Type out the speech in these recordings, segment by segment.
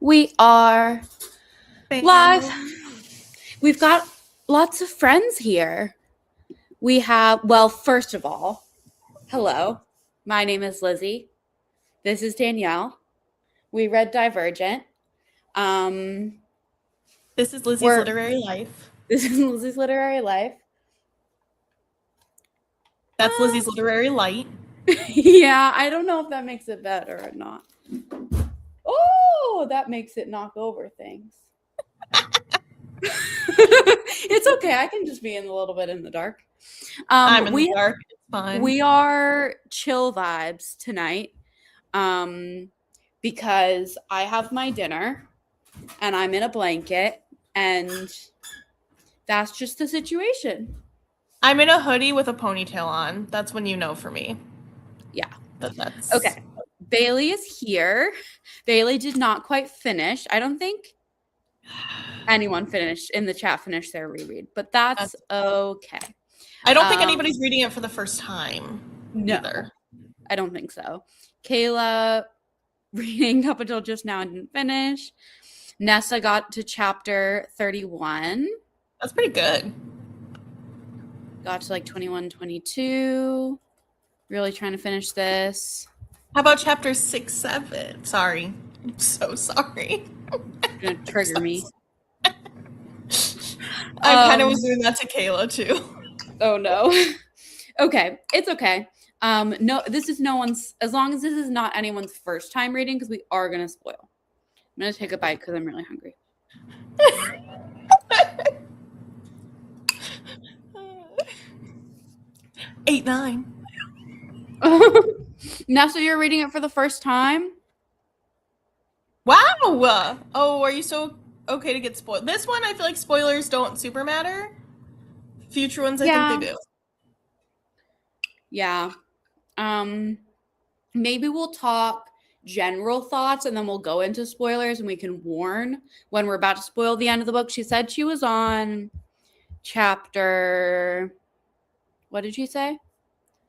We are live. We've got lots of friends here. We have, well, first of all, hello. My name is Lizzie. This is Danielle. We read Divergent. This is Lizzie's Literary Life. This is Lizzie's Literary Life. That's Lizzie's Literary Light. Yeah, I don't know if that makes it better or not. Oh, that makes it knock over things. It's okay. I can just be in a little bit in the dark. I'm in the dark. It's fine. We are chill vibes tonight because I have my dinner and I'm in a blanket and that's just the situation. I'm in a hoodie with a ponytail on. That's when you know for me. Yeah. That's okay. Bailey is here. Bailey did not quite finish. I don't think anyone finished in the chat finished their reread, but that's okay. I don't think anybody's reading it for the first time. No, either. I don't think so. Kayla reading up until just now and didn't finish. Nessa got to chapter 31. That's pretty good. Got to like 21, 22. Really trying to finish this. How about chapter 6, 7? Sorry. I'm so sorry. You're gonna trigger me. I kind of was doing that to Kayla too. Oh no. Okay, it's okay. No, this is no one's, as long as this is not anyone's first time reading, because we are gonna spoil. I'm gonna take a bite because I'm really hungry. 8, 9. Now, so you're reading it for the first time? Wow! Oh, are you so okay to get spoiled? This one, I feel like spoilers don't super matter. Future ones, I think they do. Yeah. Maybe we'll talk general thoughts and then we'll go into spoilers and we can warn when we're about to spoil the end of the book. She said she was on chapter, what did she say?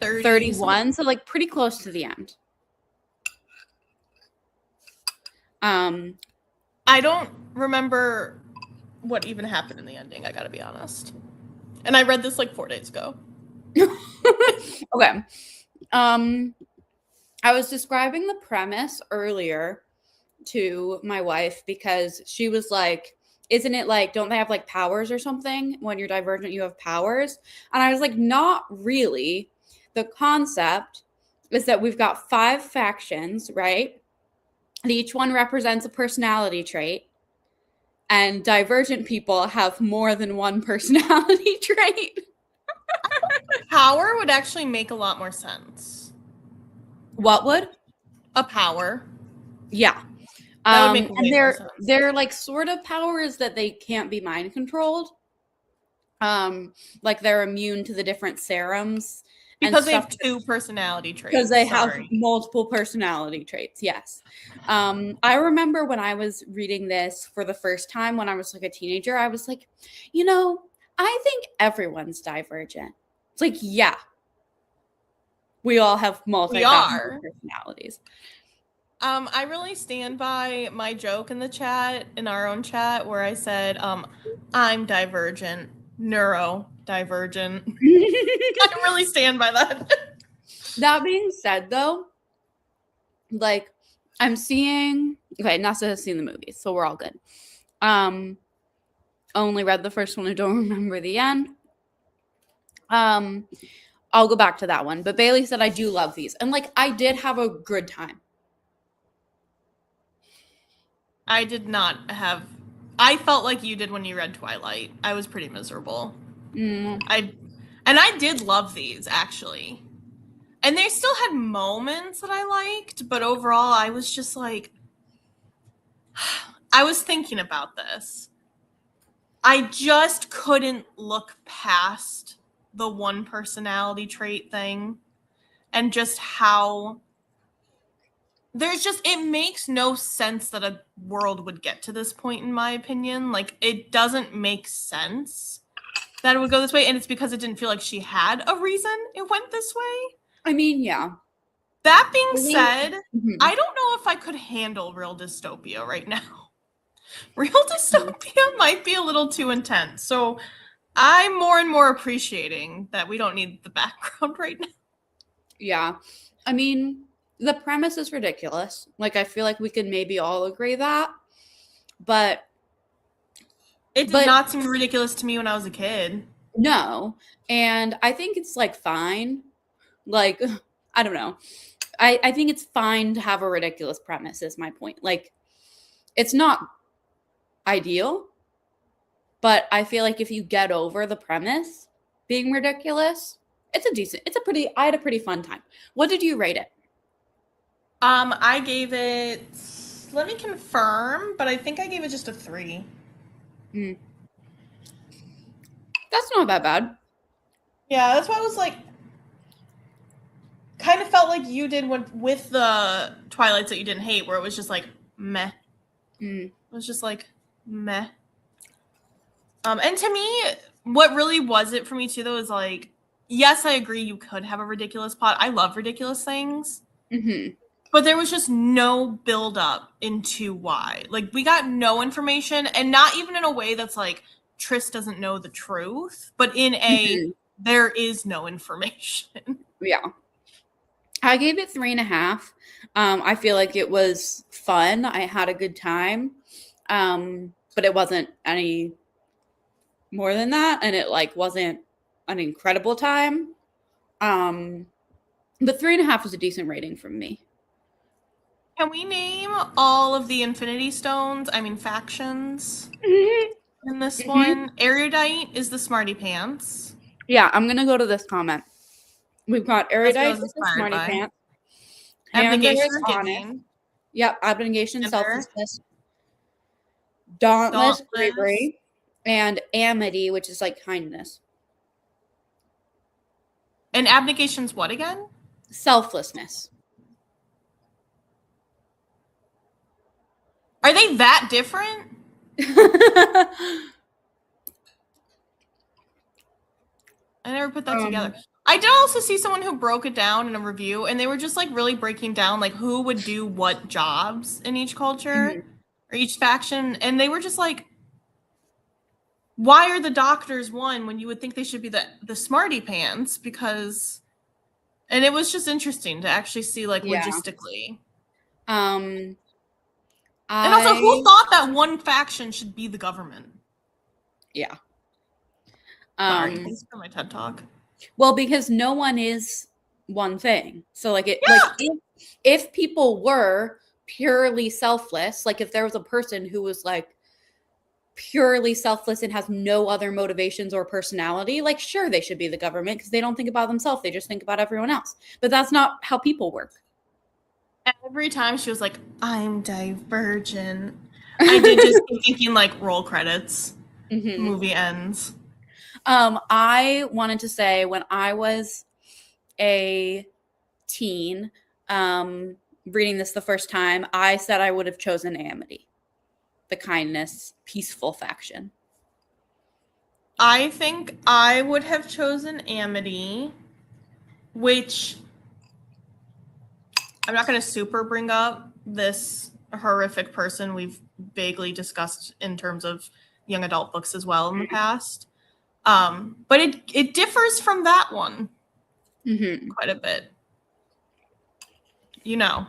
31, so like pretty close to the end. I don't remember what even happened in the ending, I gotta be honest. And I read this like 4 days ago. Okay. I was describing the premise earlier to my wife because she was like, isn't it like, don't they have like powers or something? When you're divergent, you have powers. And I was like, not really. The concept is that we've got 5 factions, right? And each one represents a personality trait. And divergent people have more than one personality trait. Power would actually make a lot more sense. What would? A power. Yeah. That would make and they're like sort of powers that they can't be mind controlled. Like they're immune to the different serums. Because they have 2 personality traits. Because they have multiple personality traits, yes. I remember when I was reading this for the first time when I was like a teenager, I was like, I think everyone's divergent. It's like, yeah. We all have multiple personalities. I really stand by my joke in the chat, in our own chat, where I said, I'm divergent, neurodivergent. I really stand by that. That being said, though, like, I'm seeing... Okay, Nasa has seen the movies, so we're all good. Only read the first one. I don't remember the end. I'll go back to that one. But Bailey said I do love these. And, like, I did have a good time. I did not have... I felt like you did when you read Twilight. I was pretty miserable. I did love these, actually. And they still had moments that I liked, but overall, I was just like... I was thinking about this. I just couldn't look past the one personality trait thing and just how... it makes no sense that a world would get to this point, in my opinion. Like, it doesn't make sense that it would go this way, and it's because it didn't feel like she had a reason it went this way. I mean, yeah. That being said, Mhm. I don't know if I could handle real dystopia right now. Real dystopia might be a little too intense. So I'm more and more appreciating that we don't need the background right now. Yeah. I mean, the premise is ridiculous. Like, I feel like we could maybe all agree that. But it did not seem ridiculous to me when I was a kid. No. And I think it's like fine. Like, I don't know. I think it's fine to have a ridiculous premise, is my point. Like, it's not ideal, but I feel like if you get over the premise being ridiculous, I had a pretty fun time. What did you rate it? I gave it, let me confirm, but I think I gave it just a 3. That's not that bad. Yeah, that's why I was like, kind of felt like you did with the Twilights that you didn't hate, where it was just like, meh. It was just like, meh. And to me, what really was it for me too, though, is like, yes, I agree you could have a ridiculous plot. I love ridiculous things. But there was just no build up into why. Like, we got no information, and not even in a way that's like Tris doesn't know the truth, but in a there is no information. Yeah. I gave it 3.5. I feel like it was fun. I had a good time. But it wasn't any more than that, and it like wasn't an incredible time. But 3.5 is a decent rating from me. Can we name all of the Infinity Stones? I mean, factions in this one. Erudite is the smarty pants. Yeah, I'm gonna go to this comment. We've got Erudite, the smarty pants. Abnegation, giving. Yep, abnegation, selflessness. Dauntless, bravery. And amity, which is like kindness. And abnegation's what again? Selflessness. Are they that different? I never put that together. I did also see someone who broke it down in a review, and they were just like really breaking down like who would do what jobs in each culture or each faction, and they were just like, why are the doctors one when you would think they should be the smarty pants? Because, and it was just interesting to actually see like logistically. And also, who thought that one faction should be the government? Yeah. Sorry, thanks for my TED Talk. Well, because no one is one thing. So like if people were purely selfless, like if there was a person who was like purely selfless and has no other motivations or personality, like sure they should be the government because they don't think about themselves, they just think about everyone else. But that's not how people work. Every time she was like, I'm divergent, I did just keep thinking like roll credits, movie ends. I wanted to say when I was a teen, reading this the first time, I said I would have chosen Amity, the kindness, peaceful faction. I think I would have chosen Amity, which I'm not going to super bring up this horrific person we've vaguely discussed in terms of young adult books as well in the past. But it differs from that one quite a bit. You know.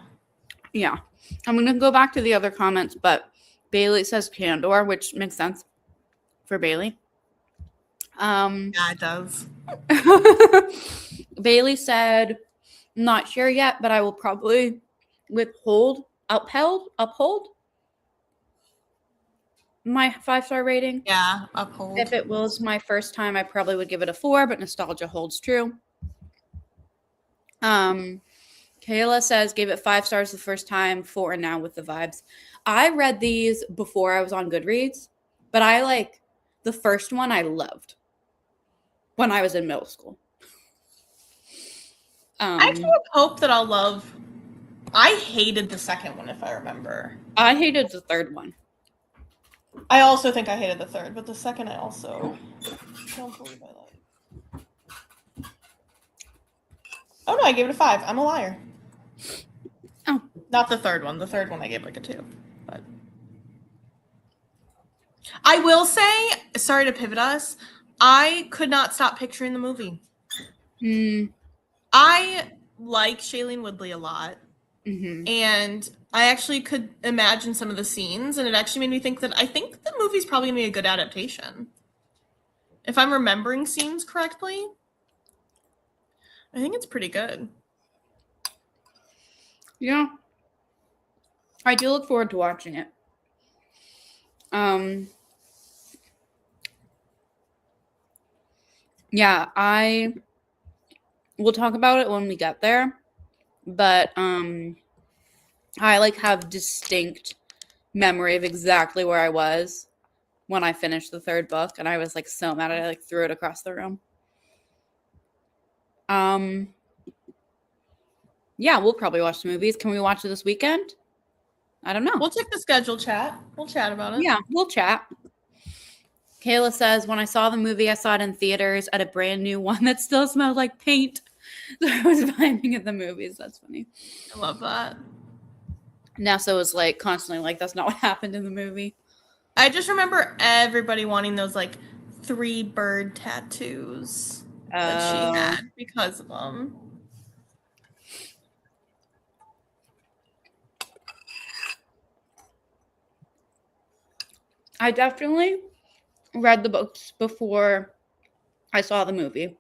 Yeah. I'm going to go back to the other comments, but Bailey says Candor, which makes sense for Bailey. Yeah, it does. Bailey said, not sure yet, but I will probably uphold my 5-star rating. Yeah, uphold. If it was my first time, I probably would give it a 4, but nostalgia holds true. Kayla says, gave it 5 stars the first time, 4 now with the vibes. I read these before I was on Goodreads, but the first one I loved when I was in middle school. I actually hope that I'll love. I hated the second one, if I remember. I hated the third one. I also think I hated the third, but the second I also don't believe I like. Oh no, I gave it a 5. I'm a liar. Not the third one. The third one I gave like a 2. But I will say, sorry to pivot us, I could not stop picturing the movie. I like Shailene Woodley a lot. And I actually could imagine some of the scenes, and it actually made me think that I think the movie's probably going to be a good adaptation. If I'm remembering scenes correctly, I think it's pretty good. Yeah. I do look forward to watching it. Yeah, I will talk about it when we get there, but I like have distinct memory of exactly where I was when I finished the third book, and I was like so mad I like threw it across the room. Yeah, we'll probably watch the movies. Can we watch it this weekend? I don't know. We'll check the schedule, chat. We'll chat about it. Yeah, we'll chat. Kayla says, when I saw the movie, I saw it in theaters at a brand new one that still smelled like paint. So I was vibing at the movies. That's funny. I love that. Nessa was like constantly like, that's not what happened in the movie. I just remember everybody wanting those like 3 bird tattoos that she had because of them. I definitely read the books before I saw the movie.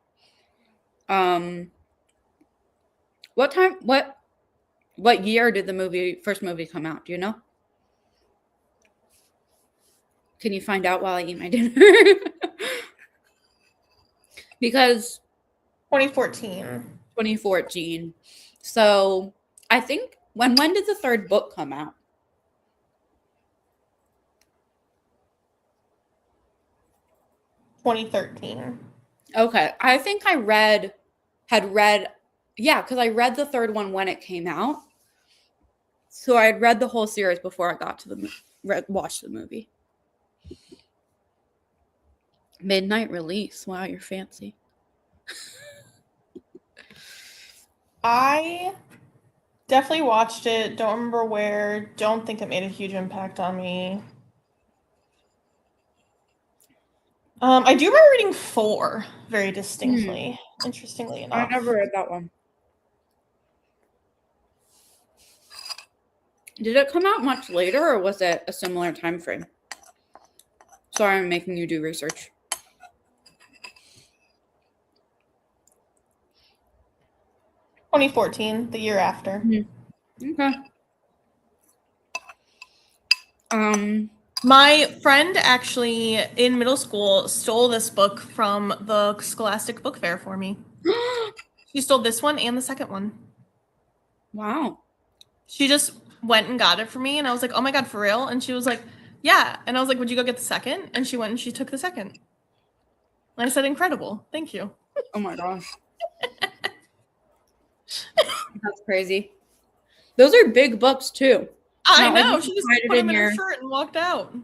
What year did the first movie come out? Do you know? Can you find out while I eat my dinner? Because 2014. 2014. So I think when did the third book come out? 2013. Okay. I think I had read, yeah, because I read the third one when it came out. So I had read the whole series before I got to watched the movie. Midnight release. Wow, you're fancy. I definitely watched it. Don't remember where. Don't think it made a huge impact on me. I do remember reading 4 very distinctly. Interestingly enough. I never read that one. Did it come out much later, or was it a similar time frame? Sorry, I'm making you do research. – 2014, the year after. Okay. My friend actually in middle school stole this book from the Scholastic Book Fair for me. She stole this one and the second one. Wow. She just went and got it for me, and I was like, oh my god, for real? And she was like, yeah. And I was like, would you go get the second? And she went and she took the second. And I said, incredible. Thank you. Oh my gosh. That's crazy. Those are big books too. I know. Like she just put them in her shirt and walked out.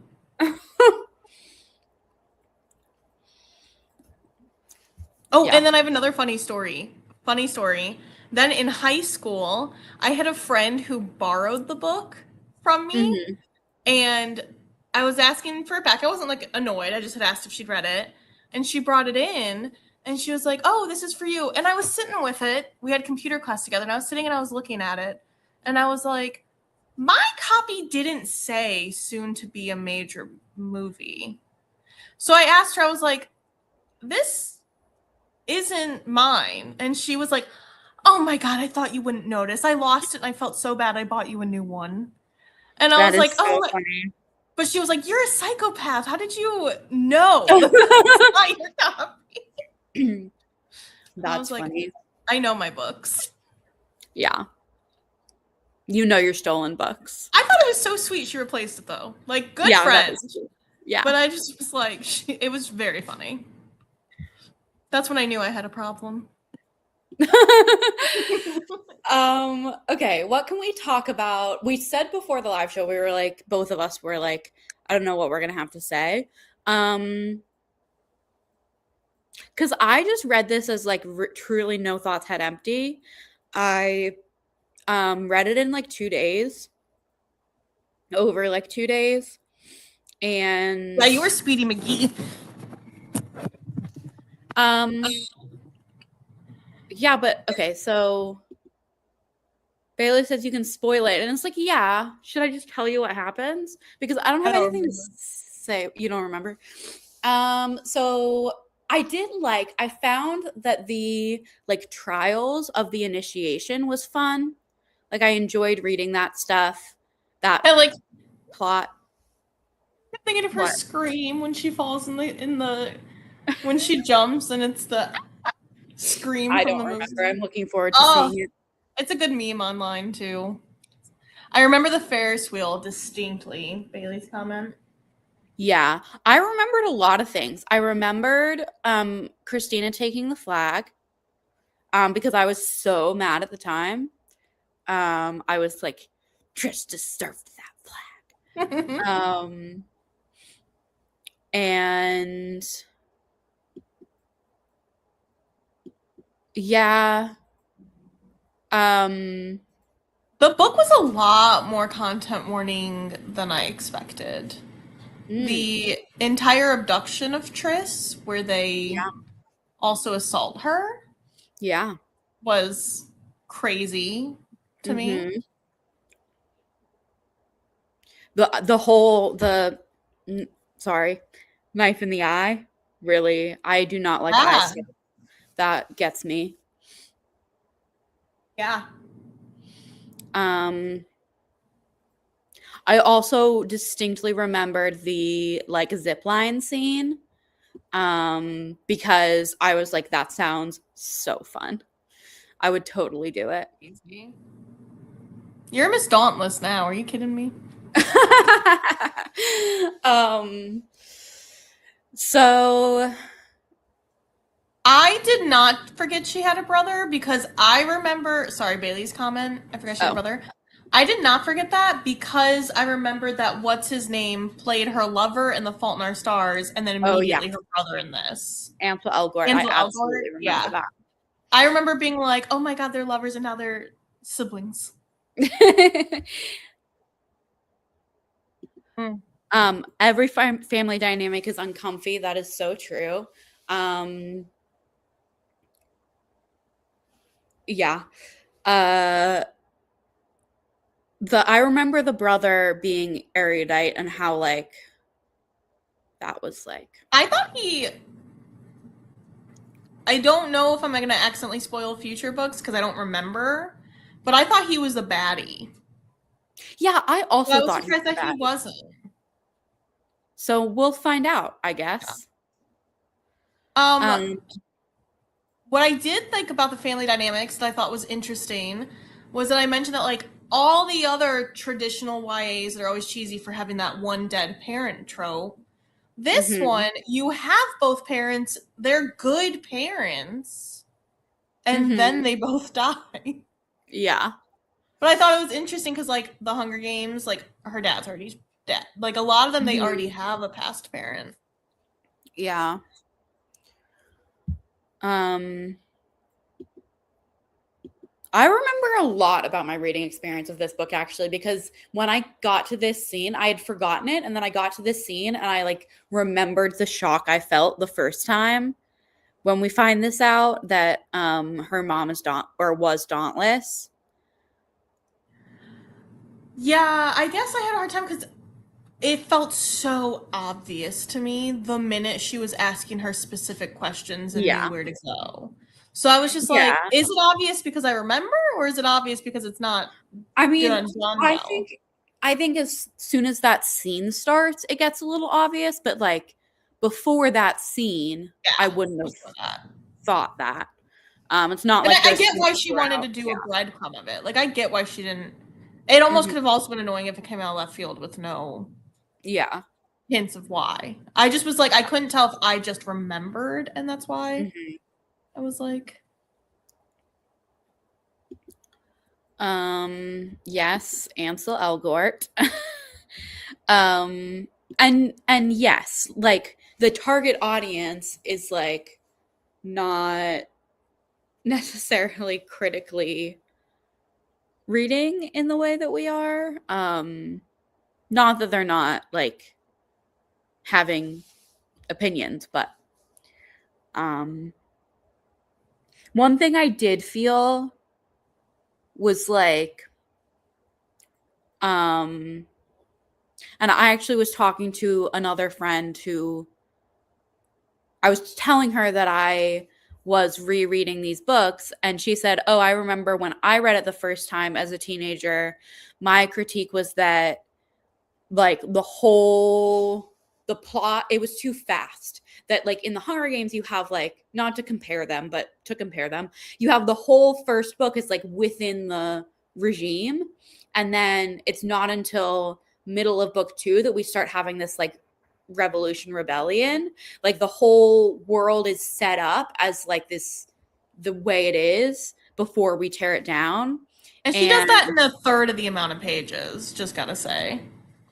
Oh, yeah. And then I have another funny story. Then in high school, I had a friend who borrowed the book from me, and I was asking for it back. I wasn't like annoyed. I just had asked if she'd read it, and she brought it in, and she was like, "Oh, this is for you." And I was sitting with it. We had computer class together, and I was sitting and I was looking at it, and I was like, my copy didn't say soon to be a major movie. So I asked her, I was like, this isn't mine. And she was like, oh my god, I thought you wouldn't notice. I lost it and I felt so bad I bought you a new one. And I was like, so funny. But she was like, you're a psychopath. How did you know that's not your copy? That's funny. I know my books. Yeah. You know your stolen books. I thought it was so sweet she replaced it, though. Like, good friend. Yeah. But I just was like, it was very funny. That's when I knew I had a problem. Okay, what can we talk about? We said before the live show, we were like, both of us were like, I don't know what we're going to have to say. Because I just read this as like truly no thoughts had empty. I Read it in like 2 days. Over like 2 days. And Yeah, you were Speedy McGee. Yeah, but okay, so Bailey says you can spoil it, and it's like, yeah, should I just tell you what happens? Because I don't have anything to say. You don't remember? So I found that the like trials of the initiation was fun. Like I enjoyed reading that stuff, that I like plot. I'm thinking of her What? scream when she falls in the when she jumps and it's the scream I from the don't remember. movie. I'm looking forward to Oh, seeing it. it's a good meme online too. I remember the Ferris wheel distinctly. Bailey's comment. Yeah, I remembered a lot of things. I remembered Christina taking the flag because I was so mad at the time. I was like, Trish deserved that flag. And yeah, The book was a lot more content warning than I expected. The entire abduction of Triss, where they also assault her, yeah, was crazy to me. the whole sorry, knife in the eye. Really, I do not like eye Yeah. stuff. That gets me. Yeah. I also distinctly remembered the like zip line scene because I was like, that sounds so fun. I would totally do it. You're Miss Dauntless now. Are you kidding me? So I did not forget she had a brother because I remember. Sorry, Bailey's comment. I forgot she had a brother. I did not forget that because I remembered that what's his name played her lover in The Fault in Our Stars, and then immediately her brother in this. Ansel Elgort. Ansel I absolutely Elgort. remember Yeah. that. I remember being like, "Oh my god, they're lovers, and now they're siblings." Every family dynamic is uncomfy. That is so true. Yeah. I remember the brother being erudite and how like that was like. I thought I don't know if I'm gonna accidentally spoil future books because I don't remember, but I thought he was a baddie. Yeah, I also I was thought surprised that he wasn't. So we'll find out, I guess. What I did think about the family dynamics that I thought was interesting was that I mentioned that like all the other traditional YAs that are always cheesy for having that one dead parent trope. This one, you have both parents, they're good parents, and then they both die. Yeah. But I thought it was interesting because, like, the Hunger Games, like, her dad's already dead. Like, a lot of them, they already have a past parent. Yeah. I remember a lot about my reading experience of this book actually because when I got to this scene, I had forgotten it, and then I got to this scene and I like remembered the shock I felt the first time when we find this out that her mom is was dauntless. Yeah, I guess I had a hard time because it felt so obvious to me the minute she was asking her specific questions and knew where to go. So I was just like, is it obvious because I remember, or is it obvious because it's not? I mean, done well? I think as soon as that scene starts, it gets a little obvious. But like before that scene, I wouldn't have thought that. It's not like I get why she wanted to do a breadcrumb of it. Like I get why she didn't. It almost could have also been annoying if it came out of left field with no hints of why. I just was like, I couldn't tell if I just remembered, and that's why I was like, yes, Ansel Elgort. And yes, like the target audience is like not necessarily critically reading in the way that we are. Not that they're not like having opinions, but one thing I did feel was like, and I actually was talking to another friend who I was telling her that I was rereading these books, and she said, "Oh, I remember when I read it the first time as a teenager, my critique was that like the plot, it was too fast. That like in the Hunger Games, you have like, not to compare them, but to compare them, you have the whole first book is like within the regime, and then it's not until middle of book 2 that we start having this like revolution rebellion. Like the whole world is set up as like this, the way it is before we tear it down." And she does that in a third of the amount of pages, just gotta say.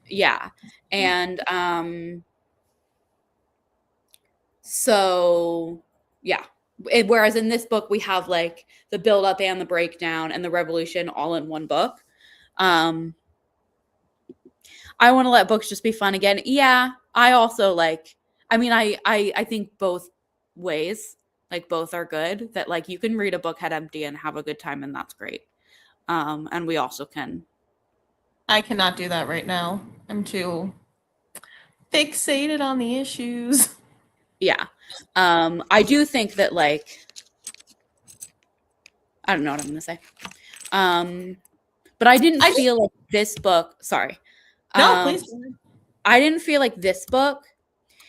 Yeah. And so yeah. Whereas in this book we have like the build up and the breakdown and the revolution all in one book. I want to let books just be fun again. Yeah, I also like, I mean, I think both ways, like both are good, that like you can read a book head empty and have a good time, and that's great. And we also can. I cannot do that right now. I'm too fixated on the issues. Yeah. I do think that like, I don't know what I'm gonna say. But I didn't feel like this book, sorry. No, please. I didn't feel like this book,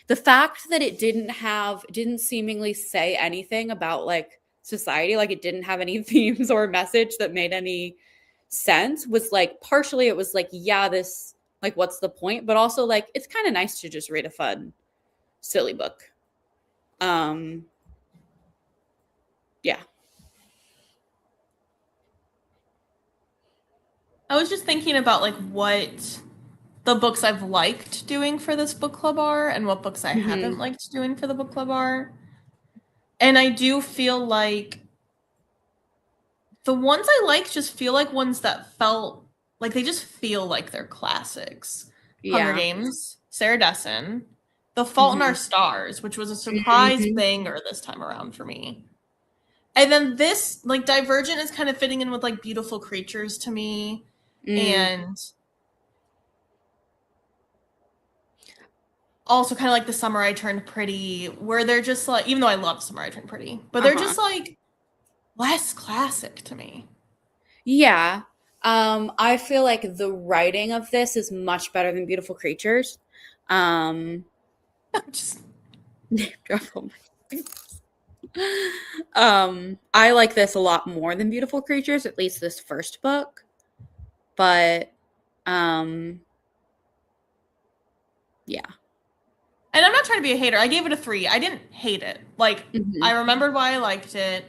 the fact that it didn't seemingly say anything about like society, like it didn't have any themes or message that made any sense, was like, partially it was like, yeah, this, like, what's the point? But also like, it's kind of nice to just read a fun, silly book. Yeah. I was just thinking about like what the books I've liked doing for this book club are and what books I haven't liked doing for the book club are. And I do feel like the ones I like just feel like ones that felt like they just feel like they're classics. Yeah. Hunger Games, Sarah Dessen, The Fault in Our Stars, which was a surprise banger this time around for me. And then this, like, Divergent is kind of fitting in with, like, Beautiful Creatures to me. And also kind of like The Summer I Turned Pretty, where they're just, like, even though I love Summer I Turned Pretty, but they're just, like, less classic to me. Yeah. I feel like the writing of this is much better than Beautiful Creatures. Just drop all my I like this a lot more than Beautiful Creatures, at least this first book. But yeah. And I'm not trying to be a hater. I gave it a 3. I didn't hate it. Like, I remembered why I liked it.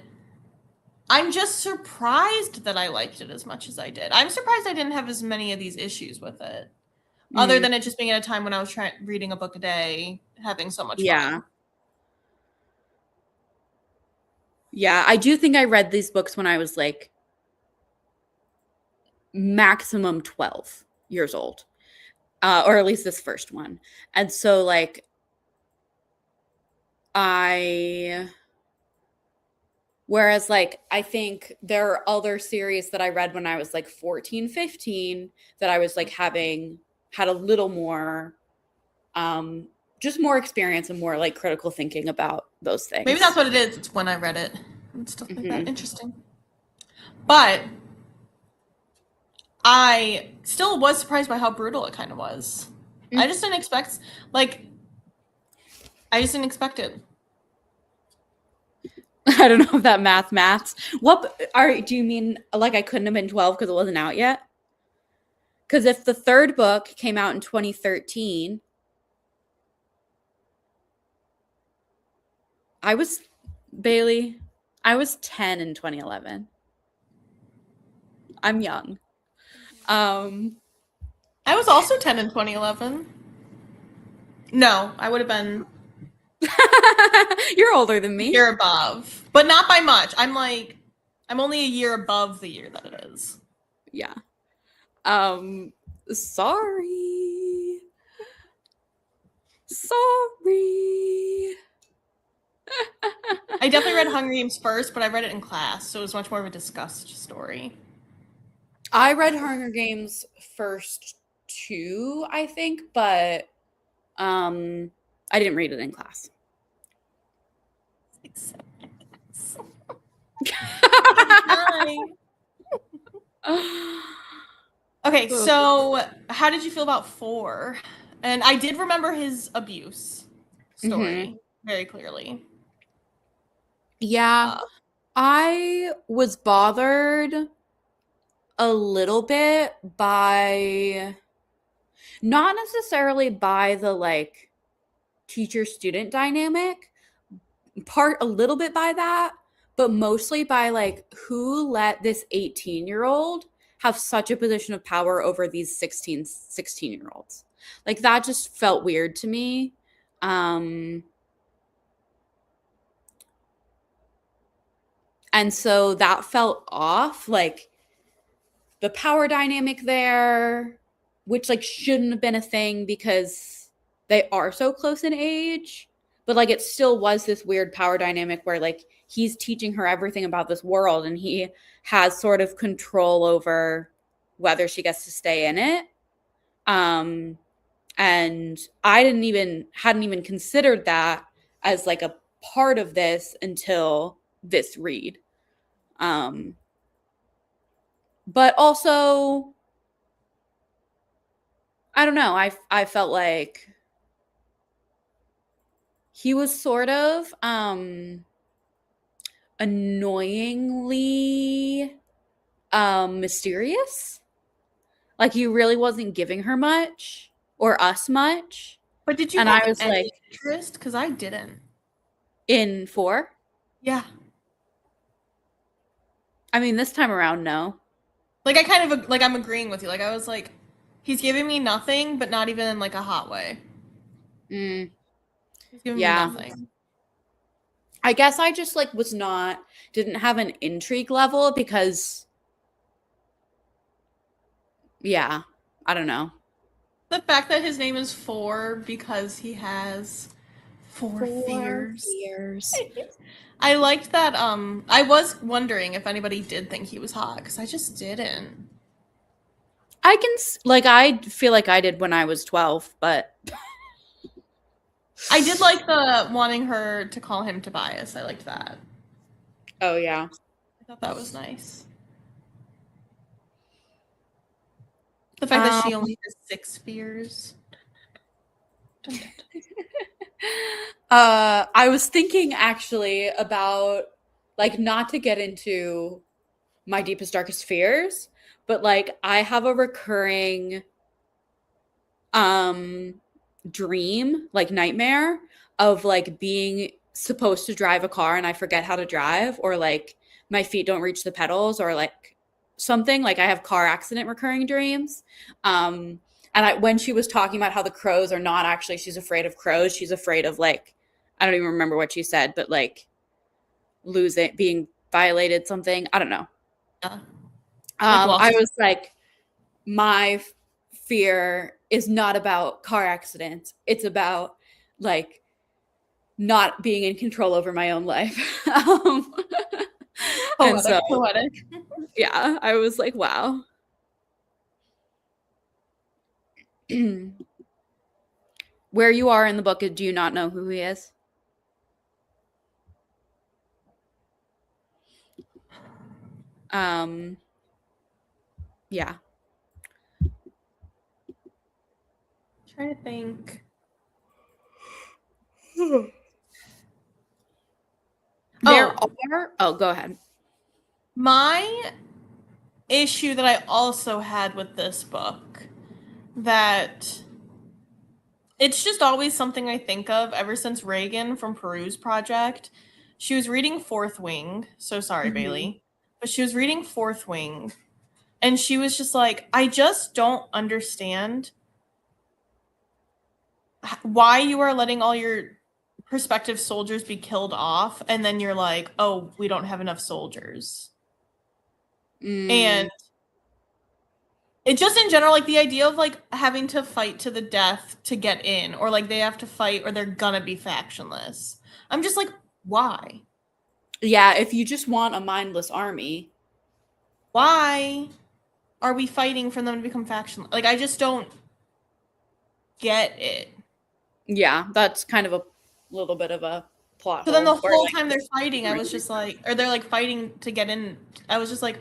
I'm just surprised that I liked it as much as I did. I'm surprised I didn't have as many of these issues with it. Other than it just being at a time when I was reading a book a day, having so much fun. Yeah, I do think I read these books when I was like maximum 12 years old. Or at least this first one. And so like whereas like I think there are other series that I read when I was like 14, 15 that I was like had a little more just more experience and more like critical thinking about those things. Maybe that's what it is. It's when I read it and stuff like that. Interesting. But I still was surprised by how brutal it kind of was. I just didn't expect, like, I just didn't expect it. I don't know if that maths. Do you mean like I couldn't have been 12 because it wasn't out yet? Because if the third book came out in 2013, I was 10 in 2011. I'm young. I was also 10 in 2011. No, I would have been. You're older than me. You're above, but not by much. I'm only a year above the year that it is. Yeah. Sorry. Sorry. I definitely read Hunger Games first, but I read it in class, so it was much more of a discussed story. I read Hunger Games first too, I think, but I didn't read it in class. Okay, so how did you feel about 4? And I did remember his abuse story very clearly. Yeah. I was bothered a little bit by not necessarily by the like teacher student dynamic, part a little bit by that, but mostly by like who let this 18-year-old have such a position of power over these 16-year-olds. Like that just felt weird to me. And so that felt off, like the power dynamic there, which like shouldn't have been a thing because they are so close in age, but like it still was this weird power dynamic where like he's teaching her everything about this world and he has sort of control over whether she gets to stay in it. And I hadn't even considered that as like a part of this until this read. But also, I don't know. I felt like he was sort of annoyingly mysterious. Like he really wasn't giving her much or us much. But did you And have I was like, any interest? Because I didn't. in 4? Yeah. I mean, this time around, no. Like I kind of like I'm agreeing with you. Like I was like, he's giving me nothing, but not even in like a hot way. Mm, He's giving me yeah. nothing. I guess I just like didn't have an intrigue level because, yeah, I don't know. The fact that his name is 4 because he has 4 fears. I liked that. I was wondering if anybody did think he was hot because I just didn't. I feel like I did when I was 12, but I did like the wanting her to call him Tobias. I liked that. oh yeah. I thought that was nice. The fact that she only has 6 fears. I was thinking actually about like not to get into my deepest darkest fears, but like I have a recurring dream, like nightmare of like being supposed to drive a car and I forget how to drive, or like my feet don't reach the pedals, or like something. Like I have car accident recurring dreams. And when she was talking about how the crows are not actually, she's afraid of crows. She's afraid of like, I don't even remember what she said, but like being violated something. I don't know. Yeah. Like I lost. was like, my fear is not about car accidents. It's about like not being in control over my own life. And so, Poetic. yeah, I was like, wow. Where you are in the book, do you not know who he is? Yeah. Trying to think. Oh, go ahead. My issue that I also had with this book, that it's just always something I think of ever since Reagan from Peru's project. She was reading Fourth Wing. So sorry, Bailey. But she was reading Fourth Wing. And she was just like, I just don't understand why you are letting all your prospective soldiers be killed off. And then you're like, oh, we don't have enough soldiers. And It just in general, like the idea of like having to fight to the death to get in, or like they have to fight or they're gonna be factionless. I'm just like, why? Yeah, if you just want a mindless army. Why are we fighting for them to become factionless? Like, I just don't get it. Yeah, that's kind of a little bit of a plot So then the hole. whole time they're fighting, I was just like, or they're like fighting to get in. I was just like,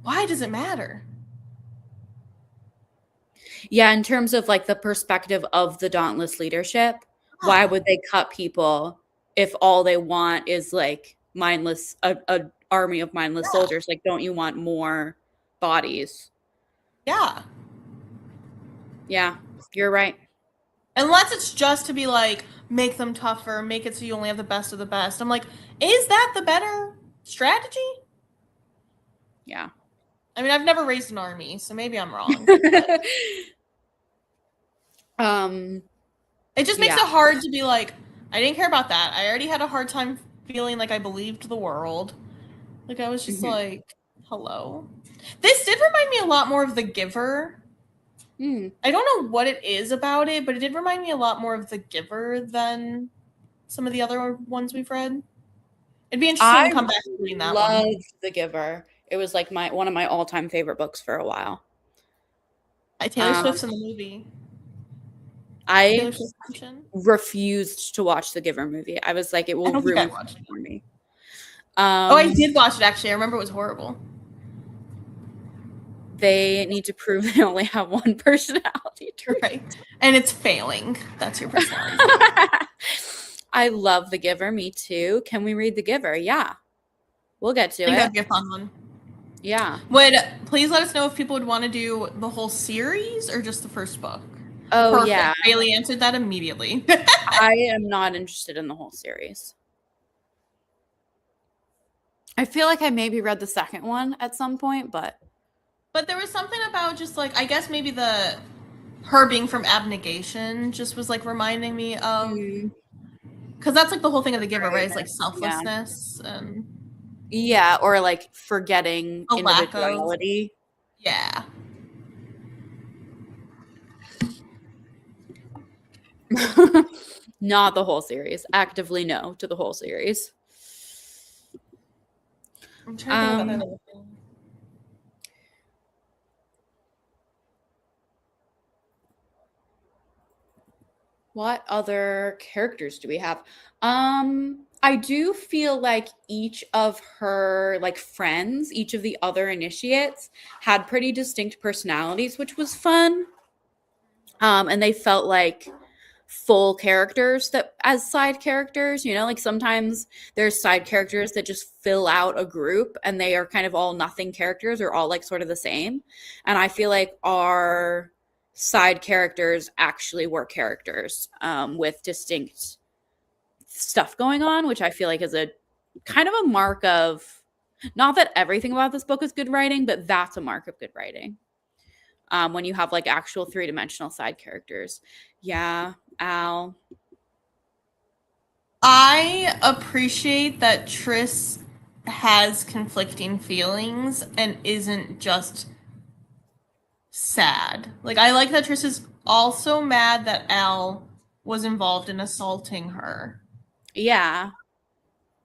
why does it matter? Yeah, in terms of like the perspective of the Dauntless leadership, why would they cut people if all they want is like mindless, a army of mindless soldiers? Like, don't you want more bodies? Yeah. Yeah, you're right. Unless it's just to be like, make them tougher, make it so you only have the best of the best. I'm like, is that the better strategy? Yeah. I mean, I've never raised an army, so maybe I'm wrong. It just makes it hard to be like, I didn't care about that. I already had a hard time feeling like I believed the world. Like, I was just like, hello. This did remind me a lot more of The Giver. I don't know what it is about it, but it did remind me a lot more of The Giver than some of the other ones we've read. It'd be interesting to come back to reading that one. I loved The Giver. It was like one of my all-time favorite books for a while. Taylor Swift's in the movie. I refused to watch the Giver movie. I was like, it will ruin it for me. I did watch it, actually. I remember it was horrible. They need to prove they only have one personality trait. Right. And it's failing. That's your personality. I love The Giver. Me too. Can we read The Giver? Yeah. We'll get to it. That'd be a fun one. Yeah. Please let us know if people would want to do the whole series or just the first book. Oh, perfect. Yeah. Bailey answered that immediately. I am not interested in the whole series. I feel like I maybe read the second one at some point, but there was something about just like, I guess maybe her being from Abnegation just was like reminding me of, because that's like the whole thing of The Giver, right? It's like selflessness and or like forgetting individuality. Yeah. Not the whole series. Actively no to the whole series. I'm trying to think of another thing. What other characters do we have? I do feel like each of her like friends, each of the other initiates had pretty distinct personalities, which was fun. And they felt like full characters that as side characters, you know, like sometimes there's side characters that just fill out a group and they are kind of all nothing characters or all like sort of the same. And I feel like our side characters actually were characters with distinct stuff going on, which I feel like is a kind of a mark of, not that everything about this book is good writing, but that's a mark of good writing. When you have like actual three-dimensional side characters. Yeah, Al. I appreciate that Triss has conflicting feelings and isn't just sad. Like, I like that Triss is also mad that Al was involved in assaulting her. Yeah.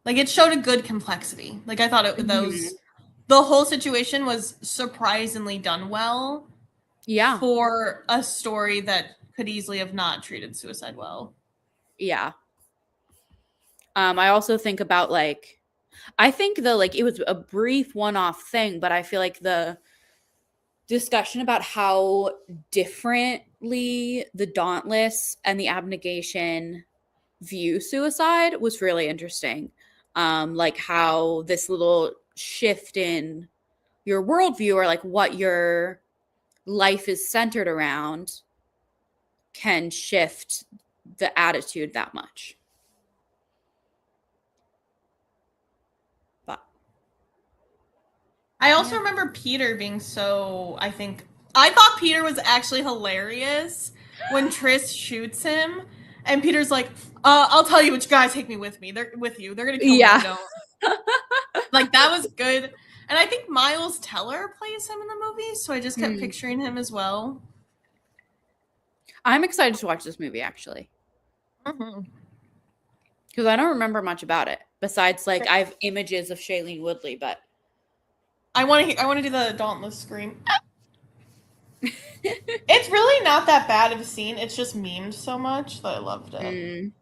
Like, it showed a good complexity. Like, I thought the whole situation was surprisingly done well. Yeah. For a story that could easily have not treated suicide well. Yeah. I also think about like, I think it was a brief one-off thing, but I feel like the discussion about how differently the Dauntless and the Abnegation view suicide was really interesting. Like how this little shift in your worldview or like what your life is centered around can shift the attitude that much. But I also remember Peter being I thought Peter was actually hilarious when Triss shoots him and Peter's like, I'll tell you which guys take me with me. They're with you. They're gonna kill me. Don't. Like, that was good. And I think Miles Teller plays him in the movie, so I just kept picturing him as well. I'm excited to watch this movie, actually. Because I don't remember much about it. Besides, like, I have images of Shailene Woodley, but... I want to do the Dauntless scream. It's really not that bad of a scene. It's just memed so much that I loved it.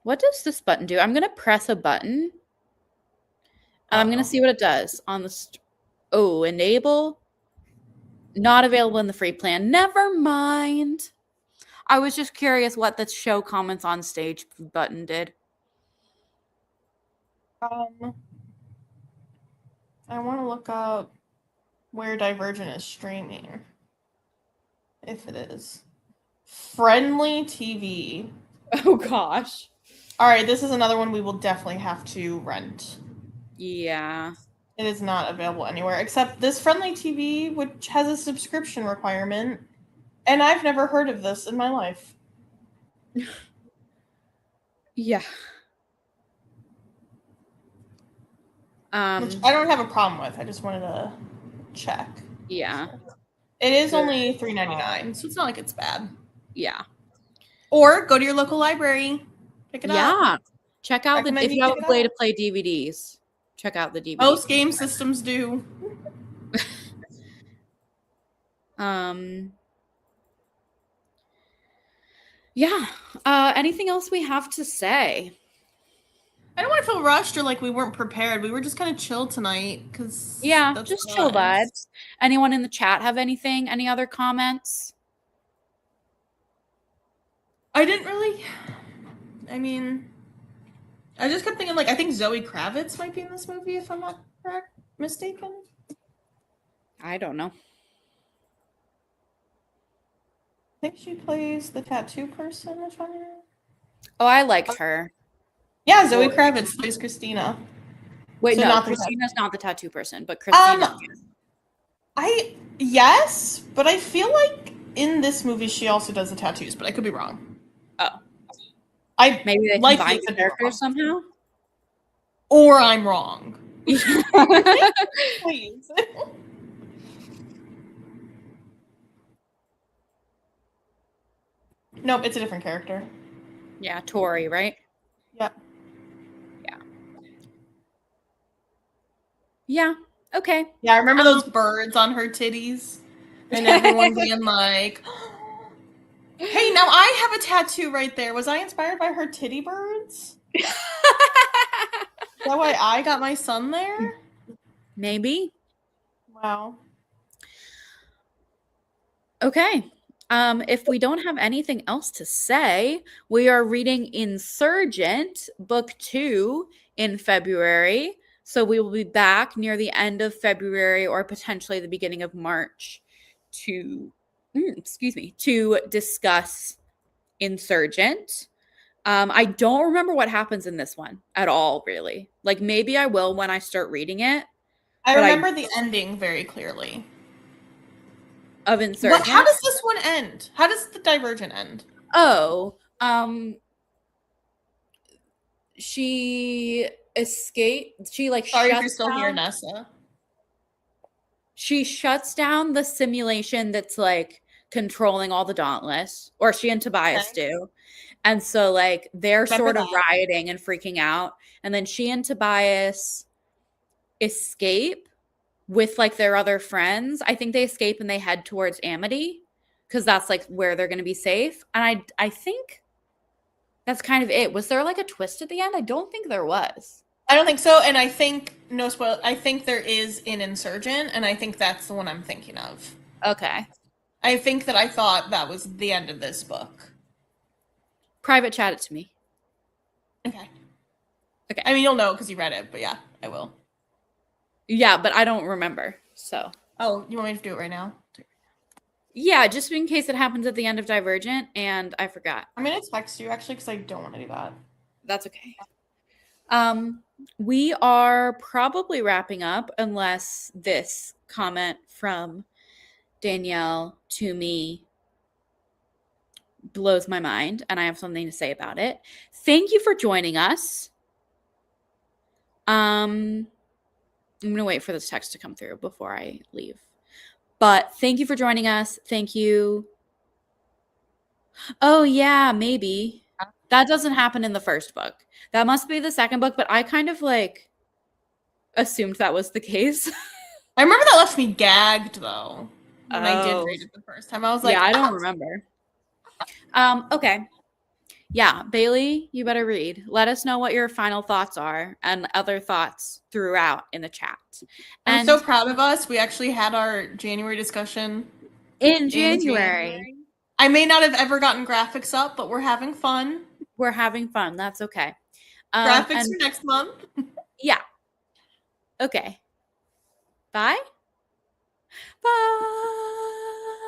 What does this button do? I'm going to press a button. And I'm going to see what it does on the... enable. Not available in the free plan. Never mind. I was just curious what the show comments on stage button did. I want to look up where Divergent is streaming. If it is. Friendly TV. Oh, gosh. All right, this is another one we will definitely have to rent. Yeah. It is not available anywhere, except this Friendly TV, which has a subscription requirement, and I've never heard of this in my life. Yeah. Which I don't have a problem with. I just wanted to check. Yeah. It is only $3.99, so it's not like it's bad. Yeah. Or go to your local library. Pick it up. Yeah. Check out if you have a way to play DVDs. Check out the DVDs. Most game systems do. Yeah. Anything else we have to say? I don't want to feel rushed or like we weren't prepared. We were just kind of chill tonight because just chill vibes. Anyone in the chat have anything? Any other comments? I didn't really. I mean, I just kept thinking, like, I think Zoe Kravitz might be in this movie, if I'm not mistaken. I don't know. I think she plays the tattoo person, if I'm... Oh, I liked her. Yeah, Zoe Kravitz plays Christina. Wait, so no, Christina's not the tattoo person, but Christina. Yes, but I feel like in this movie she also does the tattoos, but I could be wrong. Oh. Maybe they combine the characters somehow? Or I'm wrong. Please. Nope, it's a different character. Yeah, Tori, right? Yep. Yeah. Yeah. Okay. Yeah, I remember those birds on her titties. And everyone being like, hey, now I have a tattoo right there. Was I inspired by her titty birds? Is that why I got my son there? Maybe. Wow. Okay. If we don't have anything else to say, we are reading Insurgent, Book 2, in February. So we will be back near the end of February or potentially the beginning of March to discuss Insurgent. I don't remember what happens in this one at all, really. Like, maybe I will when I start reading it. I remember the ending very clearly. Of Insurgent. How does this one end? How does the Divergent end? Oh, she escaped. She Sorry if you're still here, Nessa. She shuts down the simulation that's like controlling all the Dauntless, or she and Tobias do. And so like they're sort of rioting and freaking out. And then she and Tobias escape with like their other friends. I think they escape and they head towards Amity because that's like where they're going to be safe. And I think that's kind of it. Was there like a twist at the end? I don't think there was. I don't think so. And I think, no spoil, I think there is an Insurgent, and I think that's the one I'm thinking of. Okay. I think that I thought that was the end of this book. Private chat it to me. Okay. I mean, you'll know because you read it, but yeah, I will. Yeah, but I don't remember, so. Oh, you want me to do it right now? Yeah, just in case it happens at the end of Divergent, and I forgot. I'm going to text you, actually, because I don't want to do that. That's okay. We are probably wrapping up, unless this comment from Danielle to me blows my mind, and I have something to say about it. Thank you for joining us. I'm going to wait for this text to come through before I leave. But thank you for joining us. Thank you. Oh, yeah, maybe. That doesn't happen in the first book. That must be the second book, but I kind of like assumed that was the case. I remember that left me gagged though. When I did read it the first time, I was like, yeah, I don't remember. Okay. Yeah, Bailey, you better read. Let us know what your final thoughts are and other thoughts throughout in the chat. I'm so proud of us. We actually had our January discussion in January. I may not have ever gotten graphics up, but we're having fun. We're having fun. That's okay. Graphics for next month. Yeah. Okay. Bye. Bye.